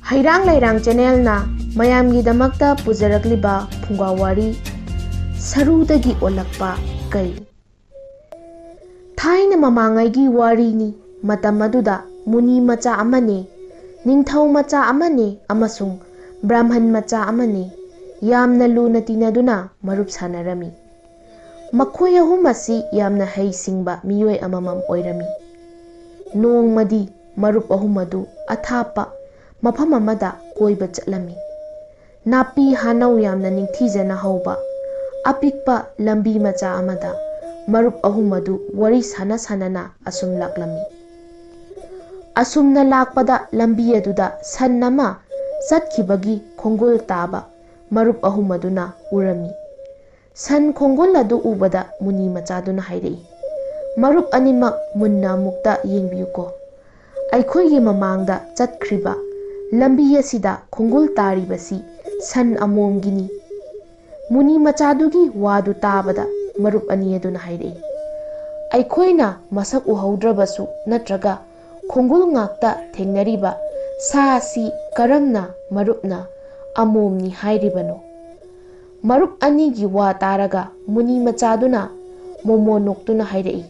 ꯍꯩꯔꯥꯡ ꯂꯩꯔꯥꯡ ꯆꯦꯅꯦꯜꯅ ꯃꯌꯥꯝꯒꯤꯗꯃꯛꯇ ꯄꯨꯖꯔꯛꯂꯤꯕ ꯐꯨꯡꯒꯥꯋꯥꯔꯤ ꯁꯔꯨꯗꯒꯤ ꯑꯣꯜꯂꯛꯄ ꯀꯩ ꯊꯥꯏꯅ ꯃꯃꯥꯡꯉꯩꯒꯤ ꯋꯥꯔꯤꯅꯤ. ꯃꯇꯝ ꯑꯗꯨꯗ ꯃꯨꯅꯤ ꯃꯆꯥ ꯑꯃꯅꯦ, ꯅꯤꯡꯊꯧ ꯃꯆꯥ ꯑꯃꯅꯦ ꯑꯃꯁꯨꯡ ꯕ꯭ꯔꯥꯍꯃꯟ ꯃꯆꯥ ꯑꯃꯅꯦ ꯌꯥꯝꯅ ꯂꯨꯅ ꯇꯤꯟꯅꯗꯨꯅ ꯃꯔꯨꯞ ꯁꯥꯅꯔꯝꯃꯤ. ꯃꯈꯣꯏ ꯑꯍꯨꯝ ꯑꯁꯤ ꯌꯥꯝꯅ ꯍꯩꯁꯤꯡꯕ ꯃꯤꯑꯣꯏ ꯑꯃꯃꯝ ꯑꯣꯏꯔꯝꯃꯤ. ꯅꯣꯡꯃꯗꯤ ꯃꯔꯨꯞ ꯑꯍꯨꯝ ꯑꯗꯨ ꯑꯊꯥꯞꯄ ꯃꯐꯝ ꯑꯃꯗ ꯀꯣꯏꯕ ꯆꯠꯂꯝꯃꯤ. ꯅꯥꯄꯤ ꯍꯥꯅꯧ ꯌꯥꯝꯅ ꯅꯤꯡꯊꯤꯖꯅ ꯍꯧꯕ ꯑꯄꯤꯛꯄ ꯂꯝꯕꯤ ꯃꯆꯥ ꯑꯃꯗ ꯃꯔꯨꯞ ꯑꯍꯨꯝ ꯑꯗꯨꯋꯥꯔꯤ ꯁꯥꯟꯅ ꯑꯁꯨꯝ ꯂꯥꯛꯂꯝꯃꯤ. ꯑꯁꯨꯝꯅ ꯂꯥꯛꯄꯗ ꯂꯝꯕꯤ ꯑꯗꯨꯗ ꯁꯟ ꯑꯃ ꯆꯠꯈꯤꯕꯒꯤ ꯈꯣꯡꯒꯨꯜ ꯇꯥꯕ ꯃꯔꯨꯞ ꯑꯍꯨꯝ ꯑꯗꯨꯅ ꯎꯔꯝꯃꯤ. ꯁꯟ ꯈꯣꯡꯒꯨꯜ ꯑꯗꯨ ꯎꯕꯗ ꯃꯨꯅꯤ ꯃꯆꯥꯗꯨꯅ ꯍꯥꯏꯔꯛꯏ, "ꯃꯔꯨꯞ ꯑꯅꯤꯃꯛ ꯃꯨꯟꯅ ꯑꯃꯨꯛꯇ ꯌꯦꯡꯕꯤꯌꯨꯀꯣ. ꯑꯩꯈꯣꯏꯒꯤ ꯃꯃꯥꯡꯗ ꯆꯠꯈ꯭ꯔꯤꯕ ꯂꯝꯕꯤ ꯑꯁꯤꯗ ꯈꯣꯡꯒꯨꯜ ꯇꯥꯔꯤꯕꯁꯤ ꯁꯟ ꯑꯃꯣꯝꯒꯤꯅꯤ." ꯃꯨꯅꯤ ꯃꯆꯥꯗꯨꯒꯤ ꯋꯥꯗꯨ ꯇꯥꯕꯗ ꯃꯔꯨꯞ ꯑꯅꯤ ꯑꯗꯨꯅ ꯍꯥꯏꯔꯛꯏ, "ꯑꯩꯈꯣꯏꯅ ꯃꯁꯛ ꯎꯍꯧꯗ꯭ꯔꯕꯁꯨ ꯅꯠꯇ꯭ꯔꯒ ꯈꯣꯡꯒꯨꯜ ꯉꯥꯛꯇ ꯊꯦꯡꯅꯔꯤꯕ ꯁꯥ ꯑꯁꯤ ꯀꯔꯝꯅ ꯃꯔꯨꯞꯅ ꯑꯃꯣꯝꯅꯤ ꯍꯥꯏꯔꯤꯕꯅꯣ?" ꯃꯔꯨꯞ ꯑꯅꯤꯒꯤ ꯋꯥ ꯇꯥꯔꯒ ꯃꯨꯅꯤ ꯃꯆꯥꯗꯨꯅ ꯃꯣꯃꯣ ꯅꯣꯛꯇꯨꯅ ꯍꯥꯏꯔꯛꯏ,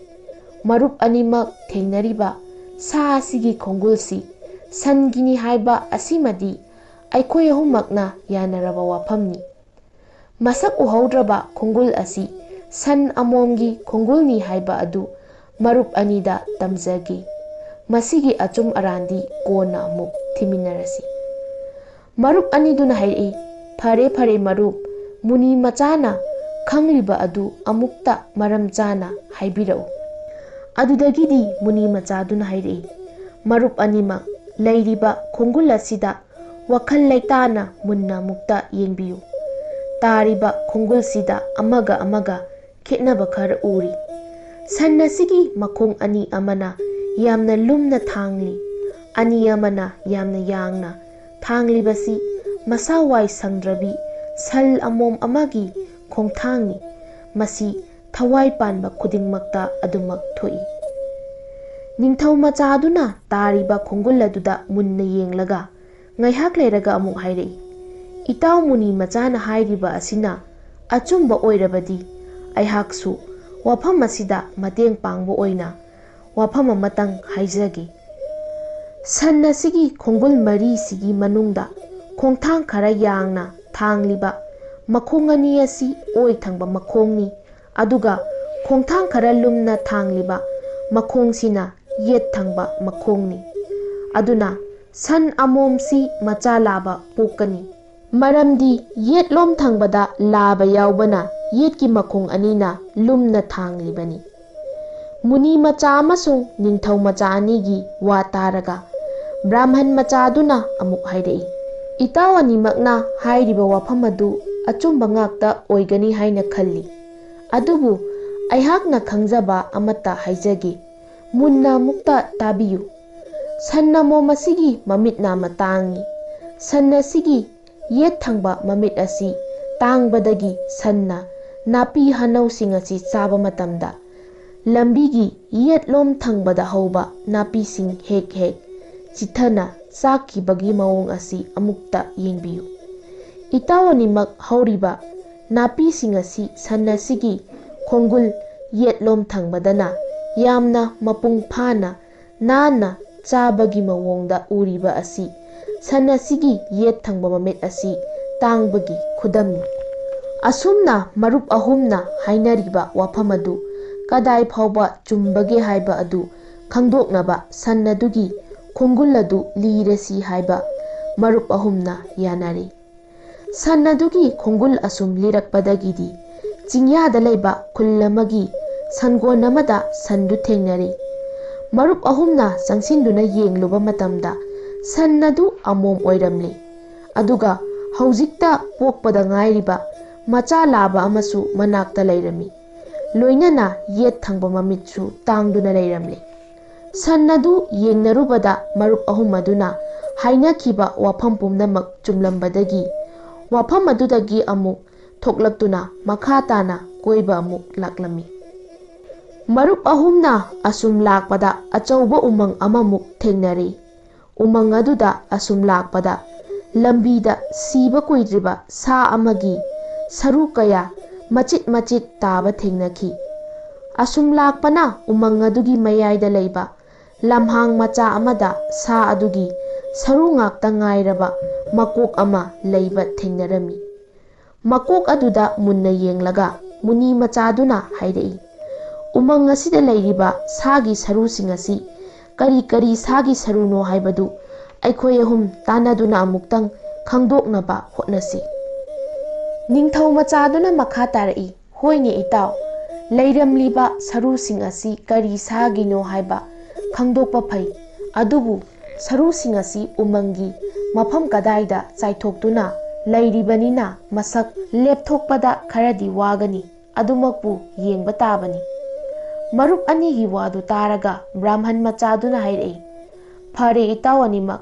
"ꯃꯔꯨꯞ ꯑꯅꯤꯃꯛ ꯊꯦꯡꯅꯔꯤꯕ ꯁꯥ ꯑꯁꯤꯒꯤ ꯈꯣꯡꯒꯨꯜꯁꯤ ꯁꯟꯒꯤꯅꯤ ꯍꯥꯏꯕ ꯑꯁꯤꯃꯗꯤ ꯑꯩꯈꯣꯏ ꯑꯍꯨꯝꯃꯛꯅ ꯌꯥꯅꯔꯕ ꯋꯥꯐꯝꯅꯤ. ꯃꯁꯛ ꯎꯍꯧꯗ꯭ꯔꯕ ꯈꯣꯡꯒꯨꯜ ꯑꯁꯤ ꯁꯟ ꯑꯃꯣꯝꯒꯤ ꯈꯣꯡꯒꯨꯜꯅꯤ ꯍꯥꯏꯕ ꯑꯗꯨ ꯃꯔꯨꯞ ꯑꯅꯤꯗ ꯇꯝꯖꯒꯦ. ꯃꯁꯤꯒꯤ ꯑꯆꯨꯝ ꯑꯔꯥꯟꯗꯤ ꯀꯣꯟꯅ ꯑꯃꯨꯛ ꯊꯤꯃꯤꯟꯅꯔꯁꯤ." ꯃꯔꯨꯞ ꯑꯅꯤꯗꯨꯅ ꯍꯥꯏꯔꯛꯏ, "ꯐꯔꯦ ꯐꯔꯦ ꯃꯔꯨꯞ, ꯃꯨꯅꯤ ꯃꯆꯥꯅ ꯈꯪꯂꯤꯕ ꯑꯗꯨ ꯑꯃꯨꯛꯇ ꯃꯔꯝ ꯆꯥꯅ ꯍꯥꯏꯕꯤꯔꯛꯎ." ꯑꯗꯨꯗꯒꯤꯗꯤ ꯃꯨꯅꯤ ꯃꯆꯥꯗꯨꯅ ꯍꯥꯏꯔꯛꯏ, "ꯃꯔꯨꯞ ꯑꯅꯤꯃꯛ ꯂꯩꯔꯤꯕ ꯈꯣꯡꯒꯨꯜ ꯑꯁꯤꯗ ꯋꯥꯈꯜ ꯂꯩꯇꯥꯅ ꯃꯨꯟꯅ ꯑꯃꯨꯛꯇ ꯌꯦꯡꯕꯤꯌꯨ. ꯇꯥꯔꯤꯕ ꯈꯣꯡꯒꯨꯜꯁꯤꯗ ꯑꯃꯒ ꯑꯃꯒ ꯈꯦꯠꯅꯕ ꯈꯔ ꯎꯔꯤ. ꯁꯟ ꯑꯁꯤꯒꯤ ꯃꯈꯣꯡ ꯑꯅꯤ ꯑꯃꯅ ꯌꯥꯝꯅ ꯂꯨꯝꯅ ꯊꯥꯡꯂꯤ, ꯑꯅꯤ ꯑꯃꯅ ꯌꯥꯝꯅ ꯌꯥꯡꯅ ꯊꯥꯡꯂꯤꯕꯁꯤ ꯃꯁꯥ ꯋꯥꯏ ꯁꯪꯗ꯭ꯔꯕꯤ ꯁꯟ ꯑꯃꯣꯝ ꯑꯃꯒꯤ ꯈꯣꯡꯊꯥꯡꯅꯤ. ꯃꯁꯤ ꯊꯋꯥꯏ ꯄꯥꯟꯕ ꯈꯨꯗꯤꯡꯃꯛꯇ ꯑꯗꯨꯃꯛ ꯊꯣꯛꯏ." ꯅꯤꯡꯊꯧ ꯃꯆꯥ ꯑꯗꯨꯅ ꯇꯥꯔꯤꯕ ꯈꯣꯡꯒꯨꯜ ꯑꯗꯨꯗ ꯃꯨꯟꯅ ꯌꯦꯡꯂꯒ ꯉꯥꯏꯍꯥꯛ ꯂꯩꯔꯒ ꯑꯃꯨꯛ ꯍꯥꯏꯔꯛꯏ, "ꯏꯇꯥꯎ ꯃꯨꯅꯤ ꯃꯆꯥꯅ ꯍꯥꯏꯔꯤꯕ ꯑꯁꯤꯅ ꯑꯆꯨꯝꯕ ꯑꯣꯏꯔꯕꯗꯤ ꯑꯩꯍꯥꯛꯁꯨ ꯋꯥꯐꯝ ꯑꯁꯤꯗ ꯃꯇꯦꯡ ꯄꯥꯡꯕ ꯑꯣꯏꯅ ꯋꯥꯐꯝ ꯑꯃꯇꯪ ꯍꯥꯏꯖꯒꯦ. ꯁꯟ ꯑꯁꯤꯒꯤ ꯈꯣꯡꯒꯨꯜ ꯃꯔꯤꯁꯤꯒꯤ ꯃꯅꯨꯡꯗ ꯈꯣꯡꯊꯥꯡ ꯈꯔ ꯌꯥꯡꯅ ꯊꯥꯡꯂꯤꯕ ꯃꯈꯣꯡ ꯑꯅꯤ ꯑꯁꯤ ꯑꯣꯏ ꯊꯪꯕ ꯃꯈꯣꯡꯅꯤ, ꯑꯗꯨꯒ ꯈꯣꯡꯊꯥꯡ ꯈꯔ ꯂꯨꯝꯅ ꯊꯥꯡꯂꯤꯕ ꯃꯈꯣꯡꯁꯤꯅ ꯌꯦꯠ ꯊꯪꯕ ꯃꯈꯣꯡꯅꯤ. ꯑꯗꯨꯅ ꯁꯟ ꯑꯃꯣꯝꯁꯤ ꯃꯆꯥ ꯂꯥꯕ ꯄꯣꯛꯀꯅꯤ. ꯃꯔꯝꯗꯤ ꯌꯦꯠꯂꯣꯝ ꯊꯪꯕꯗ ꯂꯥꯕ ꯌꯥꯎꯕꯅ ꯌꯦꯠꯀꯤ ꯃꯈꯣꯡ ꯑꯅꯤꯅ ꯂꯨꯝꯅ ꯊꯥꯡꯂꯤꯕꯅꯤ." ꯃꯨꯅꯤ ꯃꯆꯥ ꯑꯃꯁꯨꯡ ꯅꯤꯡꯊꯧ ꯃꯆꯥ ꯑꯅꯤꯒꯤ ꯋꯥ ꯇꯥꯔꯒ ꯕ꯭ꯔꯥꯍꯃꯟ ꯃꯆꯥꯗꯨꯅ ꯑꯃꯨꯛ ꯍꯥꯏꯔꯛꯏ, "ꯏꯇꯥꯎ ꯑꯅꯤꯃꯛꯅ ꯍꯥꯏꯔꯤꯕ ꯋꯥꯐꯝ ꯑꯗꯨ ꯑꯆꯨꯝꯕ ꯉꯥꯛꯇ ꯑꯣꯏꯒꯅꯤ ꯍꯥꯏꯅ ꯈꯜꯂꯤ. ꯑꯗꯨꯕꯨ ꯑꯩꯍꯥꯛꯅ ꯈꯪꯖꯕ ꯑꯃꯠꯇ ꯍꯥꯏꯖꯒꯦ. ꯃꯨꯟꯅ ꯑꯃꯨꯛꯇ ꯇꯥꯕꯤꯌꯨ. ꯁꯟ ꯑꯃꯣꯝ ꯑꯁꯤꯒꯤ ꯃꯃꯤꯠ ꯅꯥꯝꯃ ꯇꯥꯡꯏ. ꯁꯟ ꯑꯁꯤꯒꯤ ꯌꯦꯠ ꯊꯪꯕ ꯃꯃꯤꯠ ꯑꯁꯤ ꯇꯥꯡꯕꯗꯒꯤ ꯁꯟꯅ ꯅꯥꯄꯤ ꯍꯥꯅꯧꯁꯤꯡ ꯑꯁꯤ ꯆꯥꯕ ꯃꯇꯝꯗ ꯂꯝꯕꯤꯒꯤ ꯌꯦꯠꯂꯣꯝ ꯊꯪꯕꯗ ꯍꯧꯕ ꯅꯥꯄꯤꯁꯤꯡ ꯍꯦꯛ ꯍꯦꯛ ꯆꯤꯊꯅ ꯆꯥꯈꯤꯕꯒꯤ ꯃꯑꯣꯡ ꯑꯁꯤ ꯑꯃꯨꯛꯇ ꯌꯦꯡꯕꯤꯌꯨ. ꯏꯇꯥꯎ ꯑꯅꯤꯃꯛ ꯍꯧꯔꯤꯕ ꯅꯥꯄꯤꯁꯤꯡ ꯑꯁꯤ ꯁꯟ ꯑꯁꯤꯒꯤ ꯈꯣꯡꯒꯨꯜ ꯌꯦꯠꯂꯣꯝ ꯊꯪꯕꯗꯅ ꯌꯥꯝꯅ ꯃꯄꯨꯡ ꯐꯥꯅ ꯅꯥꯟꯅ ꯆꯥꯕꯒꯤ ꯃꯑꯣꯡꯗ ꯎꯔꯤꯕ ꯑꯁꯤ ꯁꯟ ꯑꯁꯤꯒꯤ ꯌꯦꯠ ꯊꯪꯕ ꯃꯃꯤꯠ ꯑꯁꯤ ꯇꯥꯡꯕꯒꯤ ꯈꯨꯗꯝꯅꯤ." ꯑꯁꯨꯝꯅ ꯃꯔꯨꯞ ꯑꯍꯨꯝꯅ ꯍꯥꯏꯅꯔꯤꯕ ꯋꯥꯐꯝ ꯑꯗꯨ ꯀꯗꯥꯏ ꯐꯥꯎꯕ ꯆꯨꯝꯕꯒꯦ ꯍꯥꯏꯕ ꯑꯗꯨ ꯈꯪꯗꯣꯛꯅꯕ ꯁꯟ ꯑꯗꯨꯒꯤ ꯈꯣꯡꯒꯨꯜ ꯑꯗꯨ ꯂꯤꯔꯁꯤ ꯍꯥꯏꯕ ꯃꯔꯨꯞ ꯑꯍꯨꯝꯅ ꯌꯥꯅꯔꯦ꯫ ꯁꯟ ꯑꯗꯨꯒꯤ ꯈꯣꯡꯒꯨꯜ ꯑꯁꯨꯝ ꯂꯤꯔꯛꯄꯗꯒꯤꯗꯤ ꯆꯤꯡꯌꯥꯗ ꯂꯩꯕ ꯈꯨꯜ ꯑꯃꯒꯤ ꯁꯟꯒꯣꯟ ꯑꯃꯗ ꯁꯟꯗꯨ ꯊꯦꯡꯅꯔꯦ꯫ ꯃꯔꯨꯞ ꯑꯍꯨꯝꯅ ꯆꯪꯁꯤꯟꯗꯨꯅ ꯌꯦꯡꯂꯨꯕ ꯃꯇꯝꯗ ꯁꯟ ꯑꯗꯨ ꯑꯃꯣꯝ ꯑꯣꯏꯔꯝꯂꯦ, ꯑꯗꯨꯒ ꯍꯧꯖꯤꯛꯇ ꯄꯣꯛꯄꯗ ꯉꯥꯏꯔꯤꯕ ꯃꯆꯥ ꯂꯥꯕ ꯑꯃꯁꯨ ꯃꯅꯥꯛꯇ ꯂꯩꯔꯝꯃꯤ, ꯂꯣꯏꯅꯅ ꯌꯦꯠ ꯊꯪꯕ ꯃꯃꯤꯠꯁꯨ ꯇꯥꯡꯗꯨꯅ ꯂꯩꯔꯝꯂꯦ꯫ ꯁꯟ ꯑꯗꯨ ꯌꯦꯡꯅꯔꯨꯕꯗ ꯃꯔꯨꯞ ꯑꯍꯨꯝ ꯑꯗꯨꯅ ꯍꯥꯏꯅꯈꯤꯕ ꯋꯥꯐꯝ ꯄꯨꯝꯅꯃꯛ ꯆꯨꯝꯂꯝꯕꯗꯒꯤ ꯋꯥꯐꯝ ꯑꯗꯨꯗꯒꯤ ꯑꯃꯨꯛ ꯊꯣꯛꯂꯛꯇꯨꯅ ꯃꯈꯥ ꯇꯥꯅ ꯀꯣꯏꯕ ꯑꯃꯨꯛ ꯂꯥꯛꯂꯝꯃꯤ꯫ ꯃꯔꯨꯞ ꯑꯍꯨꯝꯅ ꯑꯁꯨꯝ ꯂꯥꯛꯄꯗ ꯑꯆꯧꯕ ꯎꯃꯪ ꯑꯃꯃꯨꯛ ꯊꯦꯡꯅꯔꯦ꯫ ꯎꯃꯪ ꯑꯗꯨꯗ ꯑꯁꯨꯝ ꯂꯥꯛꯄꯗ ꯂꯝꯕꯤꯗ ꯁꯤꯕ ꯀꯨꯏꯗ꯭ꯔꯤꯕ ꯁꯥ ꯑꯃꯒꯤ ꯁꯔꯨ ꯀꯌꯥ ꯃꯆꯤꯠ ꯃꯆꯤꯠ ꯇꯥꯕ ꯊꯦꯡꯅꯈꯤ꯫ ꯑꯁꯨꯝ ꯂꯥꯛꯄꯅ ꯎꯃꯪ ꯑꯗꯨꯒꯤ ꯃꯌꯥꯏꯗ ꯂꯩꯕ ꯂꯝꯍꯥꯡ ꯃꯆꯥ ꯑꯃꯗ ꯁꯥ ꯑꯗꯨꯒꯤ ꯁꯔꯨ ꯉꯥꯛꯇ ꯉꯥꯏꯔꯕ ꯃꯀꯣꯛ ꯑꯃ ꯂꯩꯕ ꯊꯦꯡꯅꯔꯝꯃꯤ꯫ ꯃꯀꯣꯛ ꯑꯗꯨꯗ ꯃꯨꯟꯅ ꯌꯦꯡꯂꯒ ꯃꯨꯅꯤ ꯃꯆꯥꯗꯨꯅ ꯍꯥꯏꯔꯛꯏ, "ꯎꯃꯪ ꯑꯁꯤꯗ ꯂꯩꯔꯤꯕ ꯁꯥꯒꯤ ꯁꯔꯨꯁꯤꯡ ꯑꯁꯤ ꯀꯔꯤ ꯀꯔꯤ ꯁꯥꯒꯤ ꯁꯔꯨꯅꯣ ꯍꯥꯏꯕꯗꯨ ꯑꯩꯈꯣꯏ ꯑꯍꯨꯝ ꯇꯥꯟꯅꯗꯨꯅ ꯑꯃꯨꯛꯇꯪ ꯈꯪꯗꯣꯛꯅꯕ ꯍꯣꯠꯅꯁꯤ꯫" ꯅꯤꯡꯊꯧ ꯃꯆꯥꯗꯨꯅ ꯃꯈꯥ ꯇꯥꯔꯛꯏ, "ꯍꯣꯏꯅꯦ ꯏꯇꯥꯎ, ꯂꯩꯔꯝꯂꯤꯕ ꯁꯔꯨꯁꯤꯡ ꯑꯁꯤ ꯀꯔꯤ ꯁꯥꯒꯤꯅꯣ ꯍꯥꯏꯕ ꯈꯪꯗꯣꯛꯄ ꯐꯩ꯫ ꯑꯗꯨꯕꯨ ꯁꯔꯨꯁꯤꯡ ꯑꯁꯤ ꯎꯃꯪꯒꯤ ꯃꯐꯝ ꯀꯗꯥꯏꯗ ꯆꯥꯏꯊꯣꯛꯇꯨꯅ ꯂꯩꯔꯤꯕꯅꯤꯅ ꯃꯁꯛ ꯂꯦꯞꯊꯣꯛꯄꯗ ꯈꯔꯗꯤ ꯋꯥꯒꯅꯤ꯫ ꯑꯗꯨꯃꯛꯄꯨ ꯌꯦꯡꯕ ꯇꯥꯕꯅꯤ꯫" ꯃꯔꯨꯞ ꯑꯅꯤꯒꯤ ꯋꯥꯗꯨ ꯇꯥꯔꯒ ꯕ꯭ꯔꯥꯍꯃꯟ ꯃꯆꯥꯗꯨꯅ ꯍꯥꯏꯔꯛꯏ, "ꯐꯔꯦ ꯏꯇꯥꯎ ꯑꯅꯤꯃꯛ,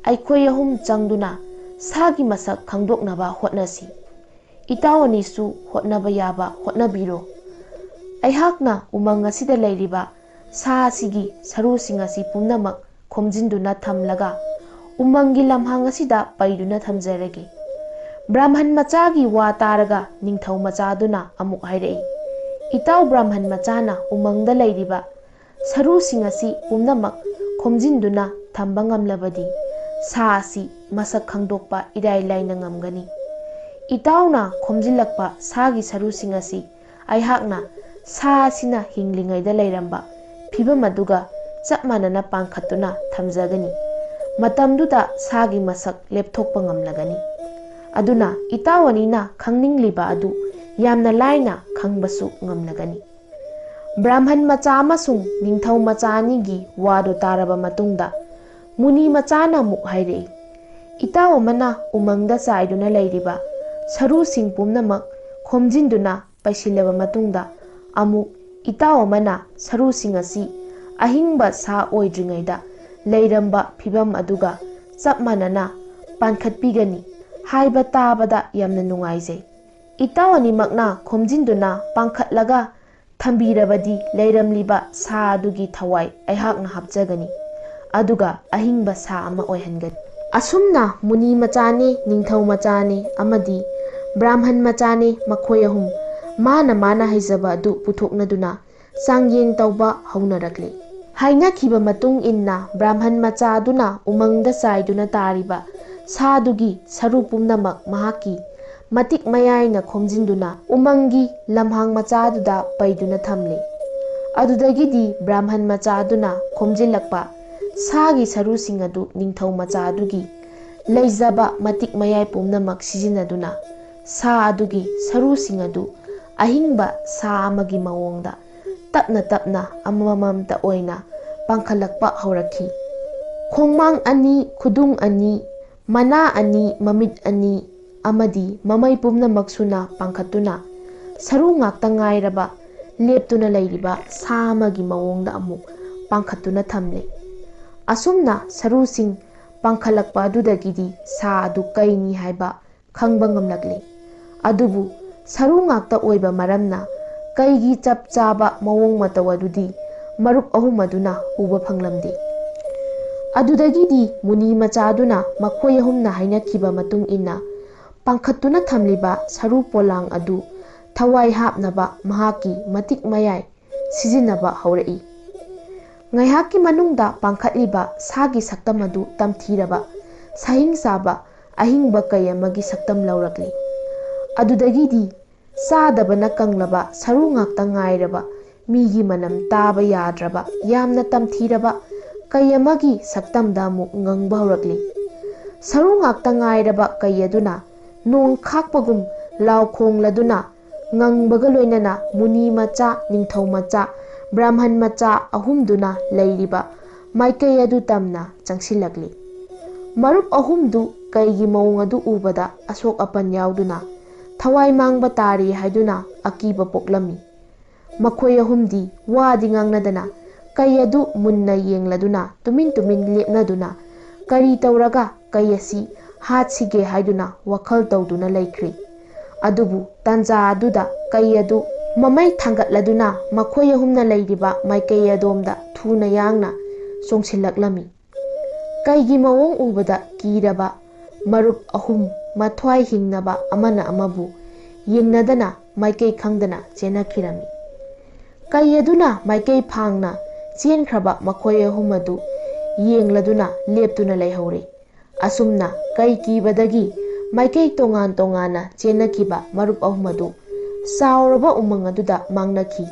ꯑꯩꯈꯣꯏ ꯑꯍꯨꯝ ꯆꯪꯗꯨꯅ ꯁꯥꯒꯤ ꯃꯁꯛ ꯈꯪꯗꯣꯛꯅꯕ ꯍꯣꯠꯅꯁꯤ꯫ ꯏꯇꯥꯎ ꯑꯅꯤꯁꯨ ꯍꯣꯠꯅꯕ ꯌꯥꯕ ꯍꯣꯠꯅꯕꯤꯔꯣ꯫ ꯑꯩꯍꯥꯛꯅ ꯎꯃꯪ ꯑꯁꯤꯗ ꯂꯩꯔꯤꯕ ꯁꯥ ꯑꯁꯤꯒꯤ ꯁꯔꯨꯁꯤꯡ ꯑꯁꯤ ꯄꯨꯝꯅꯃꯛ ꯈꯣꯝꯖꯤꯟꯗꯨꯅ ꯊꯝꯂꯒ ꯎꯃꯪꯒꯤ ꯂꯝꯍꯥꯡ ꯑꯁꯤꯗ ꯄꯩꯗꯨꯅ ꯊꯝꯖꯔꯒꯦ꯫" ꯕ꯭ꯔꯥꯍꯃꯟ ꯃꯆꯥꯒꯤ ꯋꯥ ꯇꯥꯔꯒ ꯅꯤꯡꯊꯧ ꯃꯆꯥꯗꯨꯅ ꯑꯃꯨꯛ ꯍꯥꯏꯔꯛꯏ, "ꯏꯇꯥꯎ ꯕ꯭ꯔꯥꯍꯃꯟ ꯃꯆꯥꯅ ꯎꯃꯪꯗ ꯂꯩꯔꯤꯕ ꯁꯔꯨꯁꯤꯡ ꯑꯁꯤ ꯄꯨꯝꯅꯃꯛ ꯈꯣꯝꯖꯤꯟꯗꯨꯅ ꯊꯝꯕ ꯉꯝꯂꯕꯗꯤ ꯁꯥ ꯑꯁꯤ ꯃꯁꯛ ꯈꯪꯗꯣꯛꯄ ꯏꯔꯥꯏ ꯂꯥꯏꯅ ꯉꯝꯒꯅꯤ꯫ ꯏꯇꯥꯎꯅ ꯈꯣꯝꯖꯤꯜꯂꯛꯄ ꯁꯥꯒꯤ ꯁꯔꯨꯁꯤꯡ ꯑꯁꯤ ꯑꯩꯍꯥꯛꯅ ꯁꯥ ꯑꯁꯤꯅ ꯍꯤꯡꯂꯤꯉꯩꯗ ꯂꯩꯔꯝꯕ ꯐꯤꯕꯝ ꯑꯗꯨꯒ ꯆꯞ ꯃꯥꯟꯅꯅ ꯄꯥꯟꯈꯠꯇꯨꯅ ꯊꯝꯖꯒꯅꯤ꯫ ꯃꯇꯝꯗꯨꯗ ꯁꯥꯒꯤ ꯃꯁꯛ ꯂꯦꯞꯊꯣꯛꯄ ꯉꯝꯂꯒꯅꯤ꯫ ꯑꯗꯨꯅ ꯏꯇꯥꯎ ꯑꯅꯤꯅ ꯈꯪꯅꯤꯡꯂꯤꯕ ꯑꯗꯨ ꯌꯥꯝꯅ ಲಾಯ್ꯅ ꯈꯪꯕꯁꯨ ꯉꯝꯂꯒꯅꯤ꯫" ꯕ꯭ꯔꯥꯍꯃꯟ ꯃꯆꯥ ꯑꯃꯁꯨꯡ ꯅꯤꯡꯊꯧ ꯃꯆꯥ ꯑꯅꯤꯒꯤ ꯋꯥꯗꯨ ꯇꯥꯔꯕ ꯃꯇꯨꯡꯗ ꯃꯨꯅꯤ ꯃꯆꯥꯅ ꯑꯃꯨꯛ ꯍꯥꯏꯔꯛꯏ, "ꯏꯇꯥꯎ ꯑꯃꯅ ꯎꯃꯪꯗ ꯆꯥꯏꯗꯨꯅ ꯂꯩꯔꯤꯕ ꯁꯔꯨꯁꯤꯡ ꯄꯨꯝꯅꯃꯛ ꯈꯣꯝꯖꯤꯟꯗꯨꯅ ꯄꯩꯁꯤꯜꯂꯕ ꯃꯇꯨꯡꯗ ꯑꯃꯨꯛ ꯏꯇꯥꯎ ꯑꯃꯅ ꯁꯔꯨꯁꯤꯡ ꯑꯁꯤ ꯑꯍꯤꯡꯕ ꯁꯥ ꯑꯣꯏꯗ꯭ꯔꯤꯉꯩꯗ ꯂꯩꯔꯝꯕ ꯐꯤꯕꯝ ꯑꯗꯨꯒ ꯆꯞ ꯃꯥꯟꯅꯅ ꯄꯥꯟꯈꯠꯄꯤꯒꯅꯤ ꯍꯥꯏꯕ ꯇꯥꯕꯗ ꯌꯥꯝꯅ ꯅꯨꯡꯉꯥꯏꯖꯩ꯫ ꯏꯇꯥꯎ ꯑꯅꯤꯃꯛꯅ ꯈꯣꯝꯖꯤꯟꯗꯨꯅ ꯄꯥꯟꯈꯠꯂꯒ ꯊꯝꯕꯤꯔꯕꯗꯤ ꯂꯩꯔꯝꯂꯤꯕ ꯁꯥ ꯑꯗꯨꯒꯤ ꯊꯋꯥꯏ ꯑꯩꯍꯥꯛꯅ ꯍꯥꯞꯆꯒꯅꯤ, ꯑꯗꯨꯒ ꯑꯍꯤꯡꯕ ꯁꯥ ꯑꯃ ꯑꯣꯏꯍꯟꯒꯅꯤ꯫" ꯑꯁꯨꯝꯅ ꯃꯨꯅꯤ ꯃꯆꯥꯅꯦ, ꯅꯤꯡꯊꯧ ꯃꯆꯥꯅꯦ ꯑꯃꯗꯤ ꯕ꯭ꯔꯥꯍꯃꯟ ꯃꯆꯥꯅꯦ ꯃꯈꯣꯏ ꯑꯍꯨꯝ ꯃꯥꯅ ꯃꯥꯅ ꯍꯩꯖꯕ ꯑꯗꯨ ꯄꯨꯊꯣꯛꯅꯗꯨꯅ ꯆꯥꯡꯌꯦꯡ ꯇꯧꯕ ꯍꯧꯅꯔꯛꯂꯤ꯫ ꯍꯥꯏꯅꯈꯤꯕ ꯃꯇꯨꯡ ꯏꯟꯅ ꯕ꯭ꯔꯥꯍꯃꯟ ꯃꯆꯥꯗꯨꯅ ꯎꯃꯪꯗ ꯆꯥꯏꯗꯨꯅ ꯇꯥꯔꯤꯕ ꯁꯥꯗꯨꯒꯤ ꯁꯔꯨ ꯄꯨꯝꯅꯃꯛ ꯃꯍꯥꯛꯀꯤ ꯃꯇꯤꯛ ꯃꯌꯥꯏꯅ ꯈꯣꯝꯖꯤꯟꯗꯨꯅ ꯎꯃꯪꯒꯤ ꯂꯝꯍꯥꯡ ꯃꯆꯥꯗꯨꯗ ꯄꯩꯗꯨꯅ ꯊꯝꯂꯤ꯫ ꯑꯗꯨꯗꯒꯤꯗꯤ ꯕ꯭ꯔꯥꯍꯃꯟ ꯃꯆꯥꯗꯨꯅ ꯈꯣꯝꯖꯤꯜꯂꯛꯄ ꯁꯥꯒꯤ ꯁꯔꯨꯁꯤꯡ ꯑꯗꯨ ꯅꯤꯡꯊꯧ ꯃꯆꯥꯗꯨꯒꯤ ꯂꯩꯖꯕ ꯃꯇꯤꯛ ꯃꯌꯥꯏ ꯄꯨꯝꯅꯃꯛ ꯁꯤꯖꯤꯟꯅꯗꯨꯅ ꯁꯥ ꯑꯗꯨꯒꯤ ꯁꯔꯨꯁꯤꯡ ꯑꯗꯨ ꯑꯍꯤꯡꯕ ꯁꯥ ꯑꯃꯒꯤ ꯃꯑꯣꯡꯗ ꯇꯞꯅ ꯇꯞꯅ ꯑꯃꯃꯝꯇ ꯑꯣꯏꯅ ꯄꯥꯟꯈꯠꯂꯛꯄ ꯍꯧꯔꯛꯈꯤ꯫ ꯈꯣꯡꯃꯥꯡ ꯑꯅꯤ, ꯈꯨꯗꯨꯡ ꯑꯅꯤ, ꯃꯅꯥ ꯑꯅꯤ, ꯃꯃꯤꯠ ꯑꯅꯤ ꯑꯃꯗꯤ ꯃꯃꯩ ꯄꯨꯝꯅꯃꯛ ꯁꯨꯅ ꯄꯥꯟꯈꯠꯇꯨꯅ ꯁꯔꯨ ꯉꯥꯛꯇ ꯉꯥꯏꯔꯕ ꯂꯦꯞꯇꯨꯅ ꯂꯩꯔꯤꯕ ꯁꯥ ꯑꯃꯒꯤ ꯃꯑꯣꯡꯗ ꯑꯃꯨꯛ ꯄꯥꯟꯈꯠꯇꯨꯅ ꯊꯝꯂꯤ꯫ ꯑꯁꯨꯝꯅ ꯁꯔꯨꯁꯤꯡ ꯄꯥꯟꯈꯠꯂꯛꯄ ꯑꯗꯨꯗꯒꯤꯗꯤ ꯁꯥ ꯑꯗꯨ ꯀꯩꯅꯤ ꯍꯥꯏꯕ ꯈꯪꯕ ꯉꯝꯂꯛꯂꯤ꯫ ꯑꯗꯨꯕꯨ ꯁꯔꯨ ꯉꯥꯛꯇ ꯑꯣꯏꯕ ꯃꯔꯝꯅ ꯀꯩꯒꯤ ꯆꯞ ꯆꯥꯕ ꯃꯑꯣꯡ ꯃꯇꯧ ꯑꯗꯨꯗꯤ ꯃꯔꯨꯞ ꯑꯍꯨꯝ ꯑꯗꯨꯅ ꯎꯕ ꯐꯪꯂꯝꯗꯦ꯫ ꯑꯗꯨꯗꯒꯤꯗꯤ ꯃꯨꯅꯤ ꯃꯆꯥꯗꯨꯅ ꯃꯈꯣꯏ ꯑꯍꯨꯝꯅ ꯍꯥꯏꯅꯈꯤꯕ ꯃꯇꯨꯡ ꯏꯟꯅ ꯄꯥꯟꯈꯠꯇꯨꯅ ꯊꯝꯂꯤꯕ ꯁꯔꯨ ꯄꯣꯂꯥꯡ ꯑꯗꯨ ꯊꯋꯥꯏ ꯍꯥꯞꯅꯕ ꯃꯍꯥꯛꯀꯤ ꯃꯇꯤꯛ ꯃꯌꯥꯏ ꯁꯤꯖꯤꯟꯅꯕ ꯍꯧꯔꯛꯏ꯫ ꯉꯥꯏꯍꯥꯛꯀꯤ ꯃꯅꯨꯡꯗ ꯄꯥꯟꯈꯠꯂꯤꯕ ꯁꯥꯒꯤ ꯁꯛꯇꯝ ꯑꯗꯨ ꯇꯝꯊꯤꯔꯕ ꯁꯥꯍꯤꯡ ꯆꯥꯕ ꯑꯍꯤꯡꯕ ꯀꯩ ꯑꯃꯒꯤ ꯁꯛꯇꯝ ꯂꯧꯔꯛꯂꯤ꯫ ꯑꯗꯨꯗꯒꯤꯗꯤ ꯆꯥꯗꯕꯅ ꯀꯪꯂꯕ ꯁꯔꯨ ꯉꯥꯛꯇ ꯉꯥꯏꯔꯕ ꯃꯤꯒꯤ ꯃꯅꯝ ꯇꯥꯕ ꯌꯥꯗ꯭ꯔꯕ ꯌꯥꯝꯅ ꯇꯝꯊꯤꯔꯕ ꯀꯩ ꯑꯃꯒꯤ ꯁꯛꯇꯝꯗ ꯑꯃꯨꯛ ꯉꯪꯕ ꯍꯧꯔꯛꯂꯤ꯫ ꯁꯔꯨ ꯉꯥꯛꯇ ꯉꯥꯏꯔꯕ ꯀꯩ ꯑꯗꯨꯅ ꯅꯣꯡ ꯈꯥꯛꯄꯒꯨꯝ ꯂꯥꯎ ꯈꯣꯡꯂꯗꯨꯅ ꯉꯪꯕꯒ ꯂꯣꯏꯅꯅ ꯃꯨꯅꯤ ꯃꯆꯥ, ꯅꯤꯡꯊꯧ ꯃꯆꯥ, ꯕ꯭ꯔꯥꯍꯃꯟ ꯃꯆꯥ ꯑꯍꯨꯝꯗꯨꯅ ꯂꯩꯔꯤꯕ ꯃꯥꯏꯀꯩ ꯑꯗꯨ ꯇꯝꯅ ꯆꯪꯁꯤꯜꯂꯛꯂꯤ꯫ ꯃꯔꯨꯞ ꯑꯍꯨꯝꯗꯨ ꯀꯩꯒꯤ ꯃꯑꯣꯡ ꯑꯗꯨ ꯎꯕꯗ ꯑꯁꯣꯛ ꯑꯄꯟ ꯌꯥꯎꯗꯨꯅ ꯊꯋꯥꯏ ꯃꯥꯡꯕ ꯇꯥꯔꯦ ꯍꯥꯏꯗꯨꯅ ꯑꯀꯤꯕ ꯄꯣꯛꯂꯝꯃꯤ꯫ ꯃꯈꯣꯏ ꯑꯍꯨꯝꯗꯤ ꯋꯥꯗꯤ ꯉꯥꯡꯅꯗꯅ ꯀꯩ ꯑꯗꯨ ꯃꯨꯟꯅ ꯌꯦꯡꯂꯗꯨꯅ ꯇꯨꯃꯤꯟ ꯇꯨꯃꯤꯟ ꯂꯦꯞꯅꯗꯨꯅ ꯀꯔꯤ ꯇꯧꯔꯒ ꯀꯩ ꯑꯁꯤ ꯍꯥꯠꯁꯤꯒꯦ ꯍꯥꯏꯗꯨꯅ ꯋꯥꯈꯜ ꯇꯧꯗꯨꯅ ꯂꯩꯈ꯭ꯔꯤ꯫ ꯑꯗꯨꯕꯨ ꯇꯥꯟꯖꯥ ꯑꯗꯨꯗ ꯀꯩ ꯑꯗꯨ ꯃꯃꯩ ꯊꯥꯡꯒꯠꯂꯗꯨꯅ ꯃꯈꯣꯏ ꯑꯍꯨꯝꯅ ꯂꯩꯔꯤꯕ ꯃꯥꯏꯀꯩ ꯑꯗꯣꯝꯗ ꯊꯨꯅ ꯌꯥꯡꯅ ꯆꯣꯡꯁꯤꯜꯂꯛꯂꯝꯃꯤ꯫ ꯀꯩꯒꯤ ꯃꯑꯣꯡ ꯎꯕꯗ ꯀꯤꯔꯕ ꯃꯔꯨꯞ ꯑꯍꯨꯝ ꯃꯊ꯭ꯋꯥꯏ ꯍꯤꯡꯅꯕ ꯑꯃꯅ ꯑꯃꯕꯨ ꯌꯦꯡꯅꯗꯅ ꯃꯥꯏꯀꯩ ꯈꯪꯗꯅ ꯆꯦꯟꯅꯈꯤꯔꯝꯃꯤ꯫ ꯀꯩ ꯑꯗꯨꯅ ꯃꯥꯏꯀꯩ ꯐꯥꯡꯅ ꯆꯦꯟꯈ꯭ꯔꯕ ꯃꯈꯣꯏ ꯑꯍꯨꯝ ꯑꯗꯨ ꯌꯦꯡꯂꯗꯨꯅ ꯂꯦꯞꯇꯨꯅ ꯂꯩꯍꯧꯔꯦ꯫ ꯑꯁꯨꯝꯅ ꯀꯩ ꯀꯤꯕꯗꯒꯤ ꯃꯥꯏꯀꯩ ꯇꯣꯉꯥꯟ ꯇꯣꯉꯥꯟꯅ ꯆꯦꯟꯅꯈꯤꯕ ꯃꯔꯨꯞ ꯑꯍꯨꯝ ꯑꯗꯨ ꯆꯥꯎꯔꯕ ꯎꯃꯪ ꯑꯗꯨꯗ ꯃꯥꯡꯅꯈꯤ꯫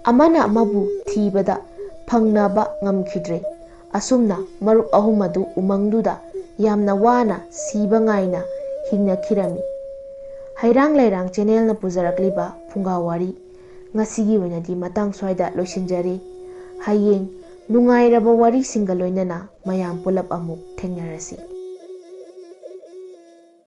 ꯑꯃꯅ ꯑꯃꯕꯨ ꯊꯤꯕꯗ ꯐꯪꯅꯕ ꯉꯝꯈꯤꯗ꯭ꯔꯦ꯫ ꯑꯁꯨꯝꯅ ꯃꯔꯨꯞ ꯑꯍꯨꯝ ꯑꯗꯨ ꯎꯃꯪꯗꯨꯗ ꯌꯥꯝꯅ ꯋꯥꯅ ꯁꯤꯕ ꯉꯥꯏꯅ ꯍꯤꯡꯅꯈꯤꯔꯝꯃꯤ꯫ ꯍꯩꯔꯥꯡ ꯂꯩꯔꯥꯡ ꯆꯦꯅꯦꯜꯅ ꯄꯨꯖꯔꯛꯂꯤꯕ ꯐꯨꯡꯒꯥꯋꯥꯔꯤ ꯉꯁꯤꯒꯤ ꯑꯣꯏꯅꯗꯤ ꯃꯇꯥꯡ ꯁ꯭ꯋꯥꯏꯗ ꯂꯣꯏꯁꯤꯟꯖꯔꯦ꯫ ꯍꯌꯦꯡ ꯅꯨꯡꯉꯥꯏꯔꯕ ꯋꯥꯔꯤꯁꯤꯡꯒ ꯂꯣꯏꯅꯅ ꯃꯌꯥꯝ ꯄꯨꯂꯞ ꯑꯃꯨꯛ ꯊꯦꯡꯅꯔꯁꯤ꯫